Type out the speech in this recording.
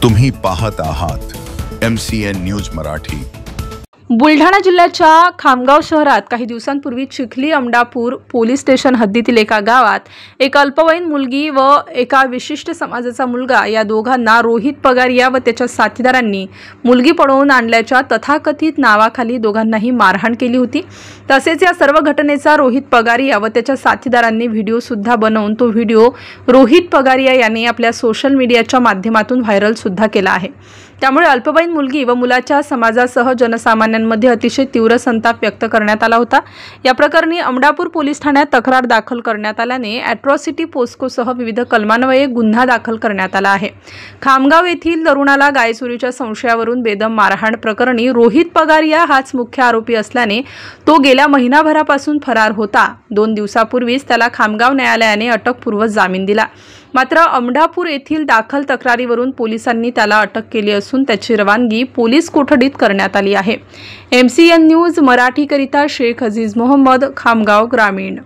तुम्ही पाहत आहात MCN न्यूज मराठी। बुलढाणा जिल्ह्याच्या खामगाव शहरात काही दिवसांपूर्वी चिखली अमडापूर पोलीस स्टेशन हद्दीतील एका गावात एक अल्पवयीन मुलगी व एका विशिष्ट समाजाचा मुलगा या दोघांना रोहित पगारिया व त्याच्या साथीदारांनी मुलगी पळवून आणल्याच्या तथाकथित नावाखाली दोघांनाही मारहाण केली होती। तसेच या सर्व घटनेचा रोहित पगारिया व त्याच्या साथीदारांनी व्हिडिओ सुद्धा बनवून तो व्हिडिओ रोहित पगारिया यांनी आपल्या सोशल मीडियाच्या माध्यमातून व्हायरल सुद्धा केला आहे। त्यामुळे अल्पवयीन मुलगी व मुलाच्या समाजासह जनसामान्यांमध्ये अतिशय तीव्र संताप व्यक्त करण्यात आला होता। या प्रकरणी अमडापूर पोलीस ठाण्यात तक्रार दाखल करण्यात आल्याने अॅट्रॉसिटी पोस्कोसह विविध कलमान्वये गुन्हा दाखल करण्यात आला आहे। खामगाव येथील तरुणाला गायचोरीच्या संशयावरून बेदम मारहाण प्रकरणी रोहित पगारिया हाच मुख्य आरोपी असल्याने तो गेल्या महिनाभरापासून फरार होता। 2 दिवसापूर्वीच त्याला खामगाव न्यायालयाने अटकपूर्व जामीन दिला। मात्र अमडापूर येथील दाखल तक्रारीवरून पोलिसांनी त्याला अटक केली असून त्याची रवानगी पोलीस कोठडीत करण्यात आली आहे। MCN न्यूज मराठी करिता शेख अजीज मोहम्मद, खामगाव ग्रामीण।